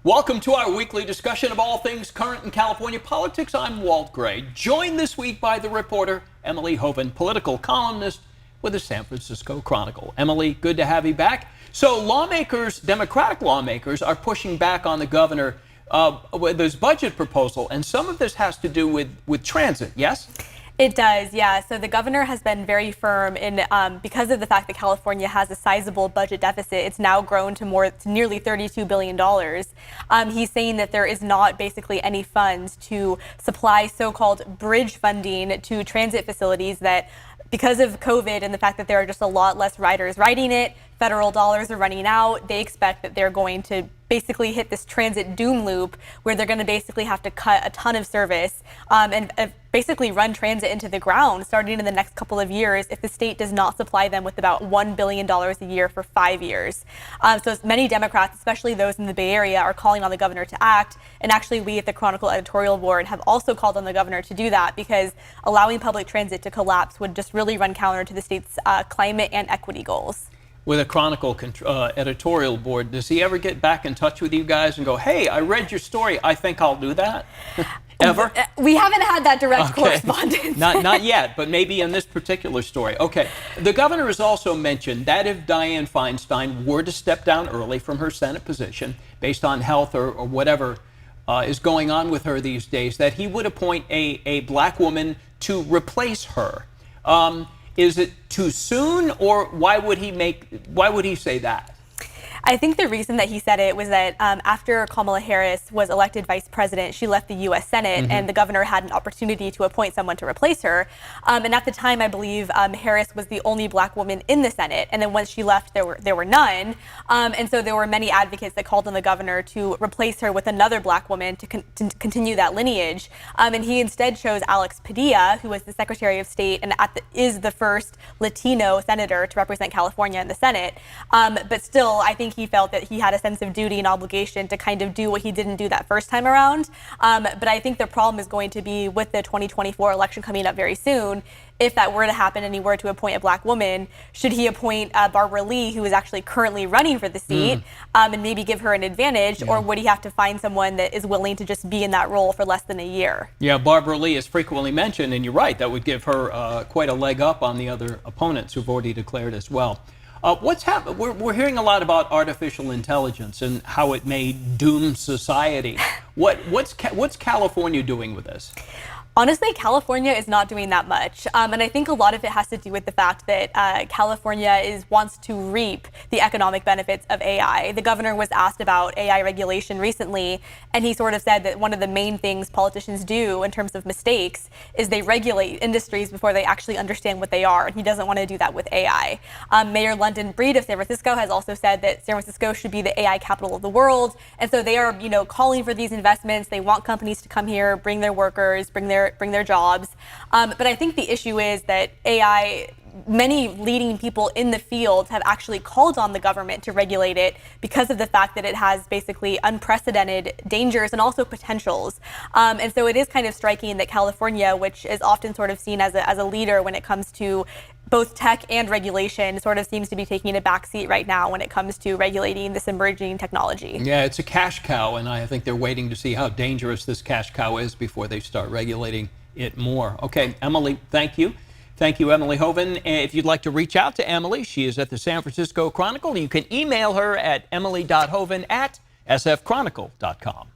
Welcome to our weekly discussion of all things current in California politics. I'm Walt Gray, joined this week by the reporter Emily Hoeven, political columnist with the San Francisco Chronicle. Emily, good to have you back. So lawmakers, Democratic lawmakers, are pushing back on the governor with his budget proposal, and some of this has to do with transit, yes? It does, yeah. So the governor has been very firm in because of the fact that California has a sizable budget deficit. It's now grown to nearly $32 billion. He's saying that there is not basically any funds to supply so-called bridge funding to transit facilities that, because of COVID and the fact that there are just a lot less riders riding it, federal dollars are running out. They expect that they're going to basically hit this transit doom loop where they're going to basically have to cut a ton of service and basically run transit into the ground starting in the next couple of years if the state does not supply them with about $1 billion a year for 5 years. So many Democrats, especially those in the Bay Area, are calling on the governor to act. And actually, we at the Chronicle editorial board have also called on the governor to do that because allowing public transit to collapse would just really run counter to the state's climate and equity goals. With a Chronicle editorial board, does he ever get back in touch with you guys and go, hey, I read your story, I think I'll do that? Ever? We haven't had that direct correspondence. Not yet, but maybe in this particular story. Okay. The governor has also mentioned that if Dianne Feinstein were to step down early from her Senate position based on health or whatever is going on with her these days, that he would appoint a black woman to replace her. Is it too soon, or why would he say that? I think the reason that he said it was that after Kamala Harris was elected vice president, she left the U.S. Senate, and the governor had an opportunity to appoint someone to replace her. And at the time, I believe Harris was the only black woman in the Senate. And then once she left, there were none. And so there were many advocates that called on the governor to replace her with another black woman to continue that lineage. And he instead chose Alex Padilla, who was the Secretary of State and is the first Latino senator to represent California in the Senate. But still, I think he felt that he had a sense of duty and obligation to kind of do what he didn't do that first time around. But I think the problem is going to be with the 2024 election coming up very soon. If that were to happen and he were to appoint a black woman, should he appoint Barbara Lee, who is actually currently running for the seat, and maybe give her an advantage, or would he have to find someone that is willing to just be in that role for less than a year? Yeah, Barbara Lee is frequently mentioned, and you're right, that would give her quite a leg up on the other opponents who've already declared as well. What's happened? We're hearing a lot about artificial intelligence and how it may doom society. What's California doing with this? Honestly, California is not doing that much. And I think a lot of it has to do with the fact that California wants to reap the economic benefits of AI. The governor was asked about AI regulation recently, and he sort of said that one of the main things politicians do in terms of mistakes is they regulate industries before they actually understand what they are. And he doesn't want to do that with AI. Mayor London Breed of San Francisco has also said that San Francisco should be the AI capital of the world. And so they are, calling for these investments. They want companies to come here, bring their workers, bring their jobs. But I think the issue is that many leading people in the field have actually called on the government to regulate it because of the fact that it has basically unprecedented dangers and also potentials. And so it is kind of striking that California, which is often sort of seen as a leader when it comes to both tech and regulation, sort of seems to be taking a backseat right now when it comes to regulating this emerging technology. Yeah, it's a cash cow, and I think they're waiting to see how dangerous this cash cow is before they start regulating it more. Okay, Emily, thank you. Thank you, Emily Hoeven. If you'd like to reach out to Emily, she is at the San Francisco Chronicle. You can email her at emily.hoeven@sfchronicle.com.